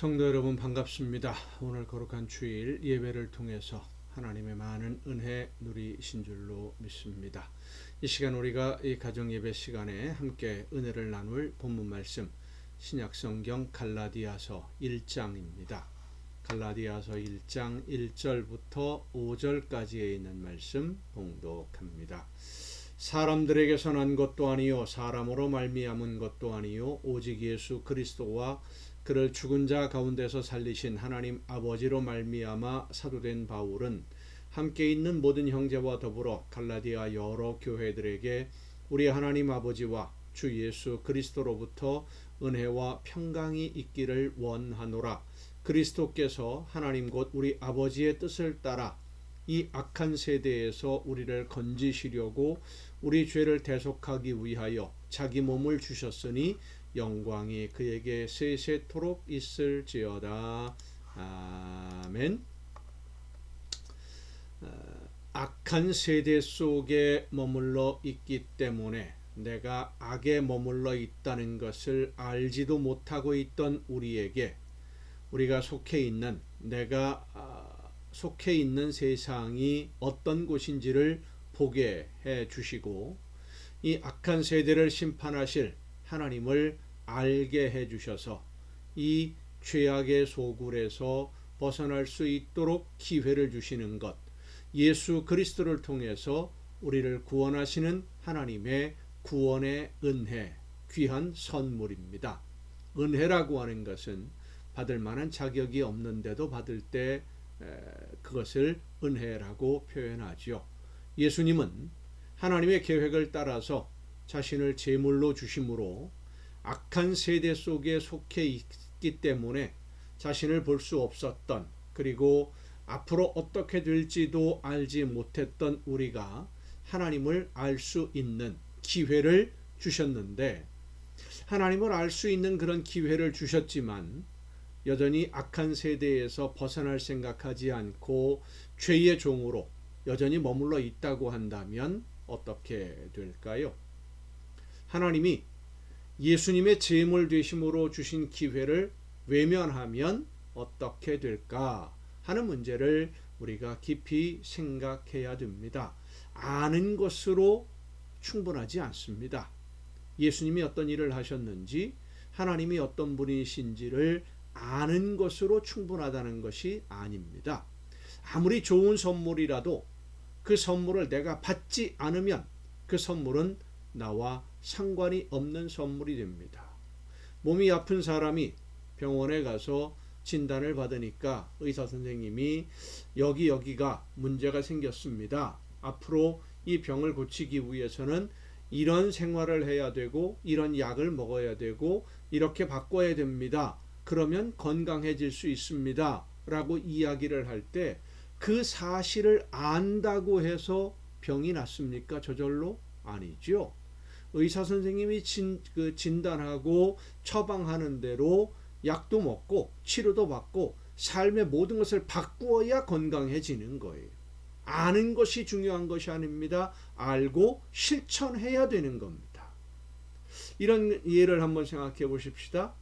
성도 여러분 반갑습니다. 오늘 거룩한 주일 예배를 통해서 하나님의 많은 은혜 누리신 줄로 믿습니다. 이 시간 우리가 이 가정 예배 시간에 함께 은혜를 나눌 본문 말씀 신약성경 갈라디아서 1장입니다. 갈라디아서 1장 1절부터 5절까지에 있는 말씀 봉독합니다. 사람들에게서 난 것도 아니요 사람으로 말미암은 것도 아니요 오직 예수 그리스도와 그를 죽은 자 가운데서 살리신 하나님 아버지로 말미암아 사도된 바울은 함께 있는 모든 형제와 더불어 갈라디아 여러 교회들에게 우리 하나님 아버지와 주 예수 그리스도로부터 은혜와 평강이 있기를 원하노라. 그리스도께서 하나님 곧 우리 아버지의 뜻을 따라 이 악한 세대에서 우리를 건지시려고 우리 죄를 대속하기 위하여 자기 몸을 주셨으니 영광이 그에게 세세토록 있을지어다. 아멘. 악한 세대 속에 머물러 있기 때문에 내가 악에 머물러 있다는 것을 알지도 못하고 있던 우리에게 우리가 내가 속해 있는 세상이 어떤 곳인지를 보게 해 주시고 이 악한 세대를 심판하실 하나님을 알게 해 주셔서 이 죄악의 소굴에서 벗어날 수 있도록 기회를 주시는 것, 예수 그리스도를 통해서 우리를 구원하시는 하나님의 구원의 은혜, 귀한 선물입니다. 은혜라고 하는 것은 받을 만한 자격이 없는데도 받을 때 그것을 은혜라고 표현하죠. 예수님은 하나님의 계획을 따라서 자신을 제물로 주심으로 악한 세대 속에 속해 있기 때문에 자신을 볼 수 없었던, 그리고 앞으로 어떻게 될지도 알지 못했던 우리가 하나님을 알 수 있는 기회를 주셨는데, 하나님을 알 수 있는 그런 기회를 주셨지만 여전히 악한 세대에서 벗어날 생각하지 않고 죄의 종으로 여전히 머물러 있다고 한다면 어떻게 될까요? 하나님이 예수님의 제물 되심으로 주신 기회를 외면하면 어떻게 될까 하는 문제를 우리가 깊이 생각해야 됩니다. 아는 것으로 충분하지 않습니다. 예수님이 어떤 일을 하셨는지, 하나님이 어떤 분이신지를 아는 것으로 충분하다는 것이 아닙니다. 아무리 좋은 선물이라도 그 선물을 내가 받지 않으면 그 선물은 나와 상관이 없는 선물이 됩니다. 몸이 아픈 사람이 병원에 가서 진단을 받으니까 의사 선생님이 여기가 문제가 생겼습니다. 앞으로 이 병을 고치기 위해서는 이런 생활을 해야 되고 이런 약을 먹어야 되고 이렇게 바꿔야 됩니다. 그러면 건강해질 수 있습니다. 라고 이야기를 할 때 그 사실을 안다고 해서 병이 낫습니까? 저절로? 아니죠. 의사 선생님이 진단하고 처방하는 대로 약도 먹고 치료도 받고 삶의 모든 것을 바꾸어야 건강해지는 거예요. 아는 것이 중요한 것이 아닙니다. 알고 실천해야 되는 겁니다. 이런 예를 한번 생각해 보십시다.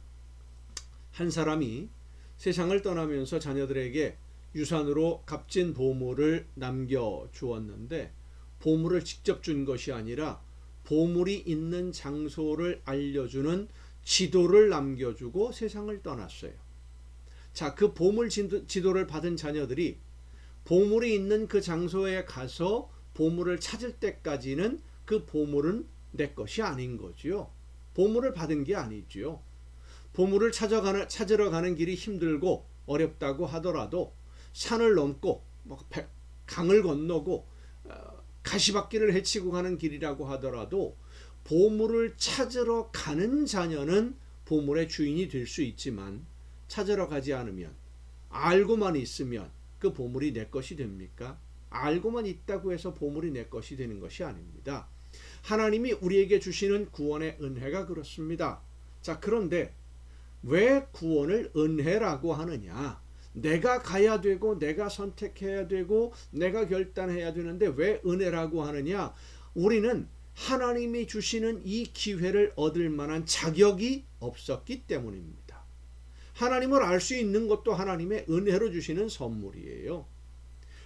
한 사람이 세상을 떠나면서 자녀들에게 유산으로 값진 보물을 남겨주었는데, 보물을 직접 준 것이 아니라 보물이 있는 장소를 알려주는 지도를 남겨주고 세상을 떠났어요. 자, 그 보물 지도를 받은 자녀들이 보물이 있는 그 장소에 가서 보물을 찾을 때까지는 그 보물은 내 것이 아닌 거죠. 보물을 받은 게 아니죠. 보물을 찾으러 가는 길이 힘들고 어렵다고 하더라도 산을 넘고 강을 건너고 가시밭길을 헤치고 가는 길이라고 하더라도 보물을 찾으러 가는 자녀는 보물의 주인이 될 수 있지만, 찾으러 가지 않으면, 알고만 있으면 그 보물이 내 것이 됩니까? 알고만 있다고 해서 보물이 내 것이 되는 것이 아닙니다. 하나님이 우리에게 주시는 구원의 은혜가 그렇습니다. 자, 그런데 왜 구원을 은혜라고 하느냐? 내가 가야 되고 내가 선택해야 되고 내가 결단해야 되는데 왜 은혜라고 하느냐? 우리는 하나님이 주시는 이 기회를 얻을 만한 자격이 없었기 때문입니다. 하나님을 알 수 있는 것도 하나님의 은혜로 주시는 선물이에요.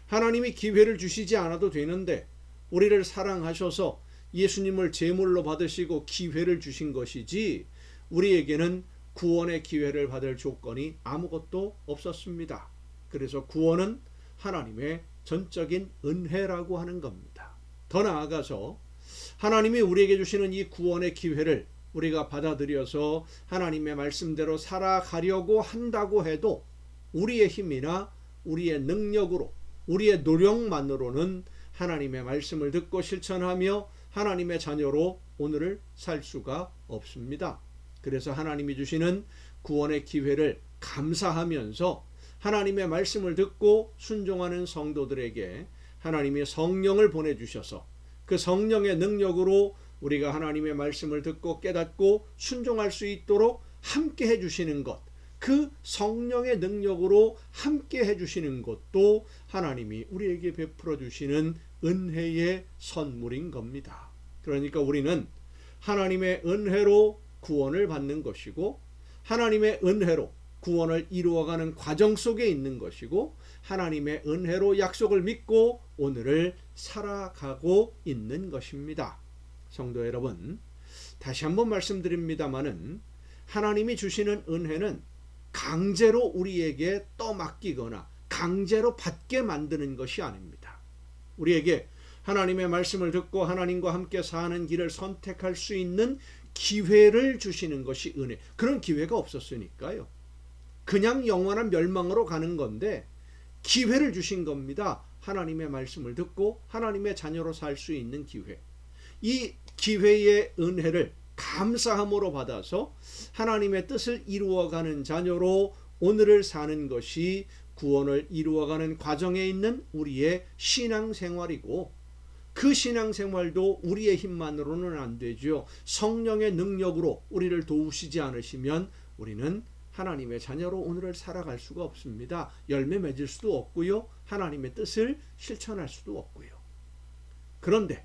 하나님이 기회를 주시지 않아도 되는데 우리를 사랑하셔서 예수님을 제물로 받으시고 기회를 주신 것이지 우리에게는 구원의 기회를 받을 조건이 아무것도 없었습니다. 그래서 구원은 하나님의 전적인 은혜라고 하는 겁니다. 더 나아가서 하나님이 우리에게 주시는 이 구원의 기회를 우리가 받아들여서 하나님의 말씀대로 살아가려고 한다고 해도 우리의 힘이나 우리의 능력으로 우리의 노력만으로는 하나님의 말씀을 듣고 실천하며 하나님의 자녀로 오늘을 살 수가 없습니다. 그래서 하나님이 주시는 구원의 기회를 감사하면서 하나님의 말씀을 듣고 순종하는 성도들에게 하나님이 성령을 보내주셔서 그 성령의 능력으로 우리가 하나님의 말씀을 듣고 깨닫고 순종할 수 있도록 함께 해주시는 것, 그 성령의 능력으로 함께 해주시는 것도 하나님이 우리에게 베풀어 주시는 은혜의 선물인 겁니다. 그러니까 우리는 하나님의 은혜로 구원을 받는 것이고 하나님의 은혜로 구원을 이루어가는 과정 속에 있는 것이고 하나님의 은혜로 약속을 믿고 오늘을 살아가고 있는 것입니다. 성도 여러분, 다시 한번 말씀드립니다마는 하나님이 주시는 은혜는 강제로 우리에게 떠맡기거나 강제로 받게 만드는 것이 아닙니다. 우리에게 하나님의 말씀을 듣고 하나님과 함께 사는 길을 선택할 수 있는 기회를 주시는 것이 은혜. 그런 기회가 없었으니까요. 그냥 영원한 멸망으로 가는 건데 기회를 주신 겁니다. 하나님의 말씀을 듣고 하나님의 자녀로 살 수 있는 기회. 이 기회의 은혜를 감사함으로 받아서 하나님의 뜻을 이루어가는 자녀로 오늘을 사는 것이 구원을 이루어가는 과정에 있는 우리의 신앙생활이고 그 신앙생활도 우리의 힘만으로는 안 되죠. 성령의 능력으로 우리를 도우시지 않으시면 우리는 하나님의 자녀로 오늘을 살아갈 수가 없습니다. 열매 맺을 수도 없고요. 하나님의 뜻을 실천할 수도 없고요. 그런데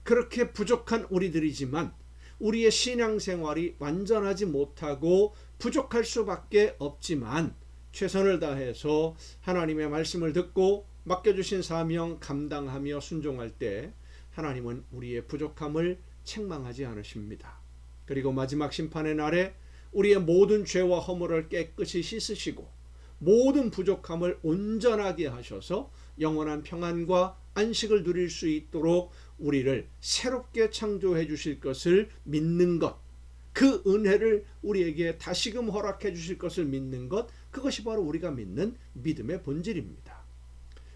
그렇게 부족한 우리들이지만 우리의 신앙생활이 완전하지 못하고 부족할 수밖에 없지만 최선을 다해서 하나님의 말씀을 듣고 맡겨주신 사명 감당하며 순종할 때 하나님은 우리의 부족함을 책망하지 않으십니다. 그리고 마지막 심판의 날에 우리의 모든 죄와 허물을 깨끗이 씻으시고 모든 부족함을 온전하게 하셔서 영원한 평안과 안식을 누릴 수 있도록 우리를 새롭게 창조해 주실 것을 믿는 것, 그 은혜를 우리에게 다시금 허락해 주실 것을 믿는 것, 그것이 바로 우리가 믿는 믿음의 본질입니다.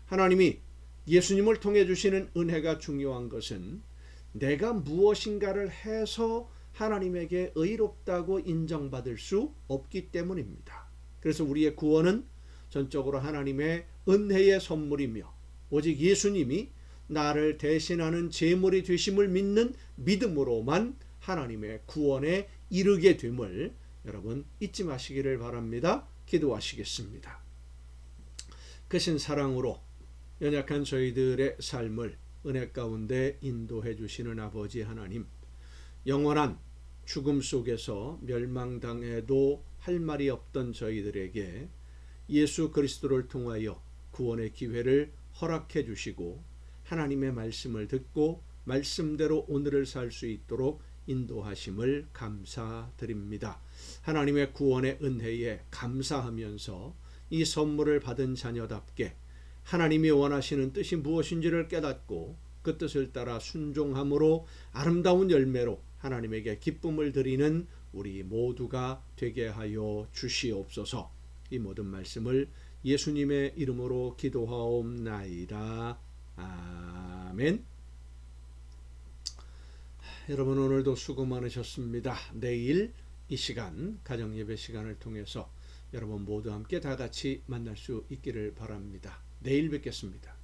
하나님이 예수님을 통해 주시는 은혜가 중요한 것은 내가 무엇인가를 해서 하나님에게 의롭다고 인정받을 수 없기 때문입니다. 그래서 우리의 구원은 전적으로 하나님의 은혜의 선물이며 오직 예수님이 나를 대신하는 제물이 되심을 믿는 믿음으로만 하나님의 구원에 이르게 됨을 여러분 잊지 마시기를 바랍니다. 기도하시겠습니다. 크신 사랑으로 연약한 저희들의 삶을 은혜 가운데 인도해 주시는 아버지 하나님, 영원한 죽음 속에서 멸망당해도 할 말이 없던 저희들에게 예수 그리스도를 통하여 구원의 기회를 허락해 주시고 하나님의 말씀을 듣고 말씀대로 오늘을 살 수 있도록 인도하심을 감사드립니다. 하나님의 구원의 은혜에 감사하면서 이 선물을 받은 자녀답게 하나님이 원하시는 뜻이 무엇인지를 깨닫고 그 뜻을 따라 순종함으로 아름다운 열매로 하나님에게 기쁨을 드리는 우리 모두가 되게 하여 주시옵소서. 이 모든 말씀을 예수님의 이름으로 기도하옵나이다. 아멘. 여러분 오늘도 수고 많으셨습니다. 내일 이 시간 가정예배 시간을 통해서 여러분 모두 함께 다 같이 만날 수 있기를 바랍니다. 내일 뵙겠습니다.